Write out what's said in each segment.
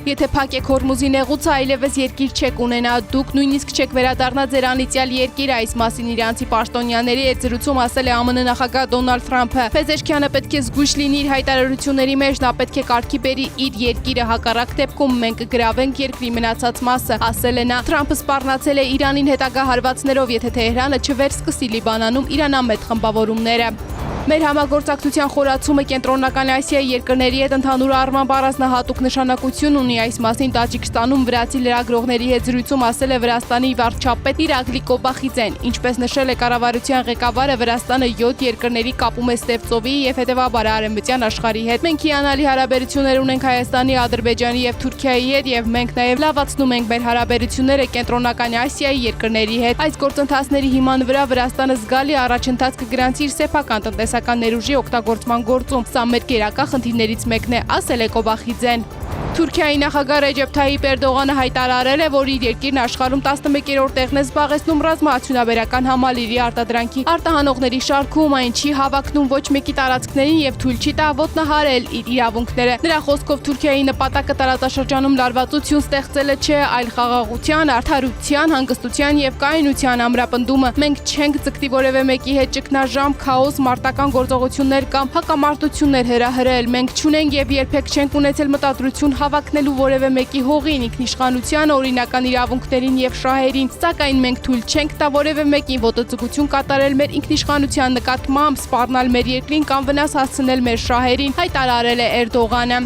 Եթե փակ եք Հորմուզի նեղուցը, այլևս երկիր չեք ունենա, դուք նույնիսկ չեք վերադառնա ձեր անիծյալ երկիրը, այս մասին իրանցի պաշտոնյաների հետ զրույցում ասել է ԱՄՆ նախագահ Դոնալդ Թրամփը։ Փեզեշքյանը պետք է զգույշ լինի իր հայտարարությունների մեջ, նա պետք է կարգի բերի իր երկիրը, հակառակ դեպքում մենք կգրավենք երկրի մնացած մասը, ասել է նա։ Թրամփը սպառնացել է Իրանին հետագա հարվածներով, եթե Թեհրանը չվերսկսի Լիբանանում իրանամետ խմբավորումները։ Մեր համագործակցության խորացումը Կենտրոնական Ասիայի երկրների հետ ընդհանուր առմամբ առանձնահատուկ նշանակություն ունի, այս մասին Տաջիկստանում վրացի լրագրողների հետ զրույցում ասել է Վրաստանի վարչապետ Իրակլի Կոբախիձեն։ Ինչպես նշել է կառավարության ղեկավարը, Վրաստանը 7 երկրների կապում է Ստեփծովի եւ հետեւաբար արևմտյան աշխարհի հետ։ Մենք հիանալի հարաբերություններ ունենք Հայաստանի, Ադրբեջանի եւ Թուրքիայի հետ եւ մենք նաեւ լավացնում ենք մեր հարաբերությունները Կենտրոնական Ասիայի երկրների հետ։ Այս գործընթացների հիման վրա Վրաստանը զգալի առաջընթաց կգրանցի իր սեփական տնտեսական ներուժի օգտագործման գործում։ Սա մեր գերակա խնդիրներից մեկն է, ասել է Կոբախիձեն։ Թուրքիայի նախագահ Ռեջեփ Թայիպ Էրդողանը հայտարարել է, որ իր երկիրն աշխարհում 11-րդ տեղն է զբաղեցնում ռազմաարդյունաբերական համալիրի արտադրանքի արտահանողների շարքում, այն չի հավակնում ոչ մեկի տարածքներին եւ թույլ չի տա ոտնահարել իր իրավունքները։ Նրա խոսքով Թուրքիայի նպատակը տարածաշրջանում լարվածություն ստեղծելը չէ, այլ խաղաղության, արդարության, հանգստության եւ կայունության ամրապնդումը։ Մենք չենք ձգտի որևէ մեկի հետ ճգնաժամ, քաոս, մարտական գործողություններ կամ հակամարտություններ հրահրել։ Մենք չունենք եւ երբեք չենք ունեցել մտադրություն հավակնելու որևէ մեկի հողին, ինքնիշխանության, օրինական իրավունքներին եւ շահերին, սակայն մենք թույլ չենք տա որևէ մեկին ոտոձգություն կատարել մեր ինքնիշխանության նկատմամբ, սպառնալ մեր երկրին կամ վնաս հասցնել մեր շահերին, հայտարարել է Էրդողանը։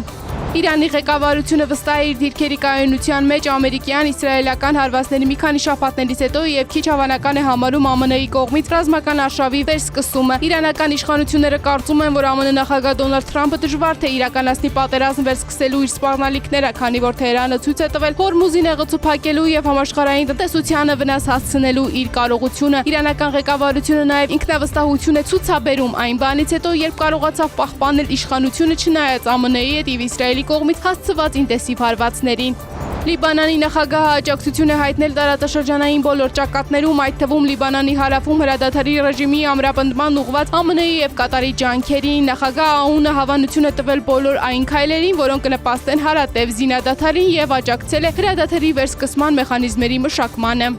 Իրանի ղեկավարությունը վստահ է իր դիրքերի կայունության մեջ ամերիկյան, իսրայելական հարվածների մի քանի շաբաթներից հետո եւ քիչ հավանական է համարում ԱՄՆ-ի կողմից ռազմական արշավի վերսկսումը։ Իրանական իշխանությունները կարծում են, որ ԱՄՆ նախագահ Դոնալդ Թրամփը դժվար թե իրականացնի պատերազմ վերսկսելու իր սպառնալիքները, քանի որ Թեհրանը ցույց է տվել Հորմուզի նեղուցը փակելու եւ համաշխարհային տնտեսությանը վնաս հասցնելու իր կարողությունը։ Իրանական ղեկավարությունը նաեւ ինքնավստահություն է ցուցաբերում այն բանից հետո, երբ կարողացավ պահպանել իշխանությունը չնայած ԱՄՆ-ի հետ եւ Իսրայելի կողմից հասցված ինտենսիվ հարվածներին։ Լիբանանի նախագահը աջակցություն է հայտնել տարածաշրջանային բոլոր ճակատներում, այդ թվում Լիբանանի հարավում հրադադարի ռեժիմի ամրապնդման ուղղված ԱՄՆ-ի եւ Կատարի ջանքերին։ Նախագահ ԱՈՒՆ-ը հավանություն է տվել բոլոր այն քայլերին, որոնք կնպաստեն հարատև զինադադարին եւ աջակցել է հրադադարի վերսկսման մեխանիզմերի մշակմանը։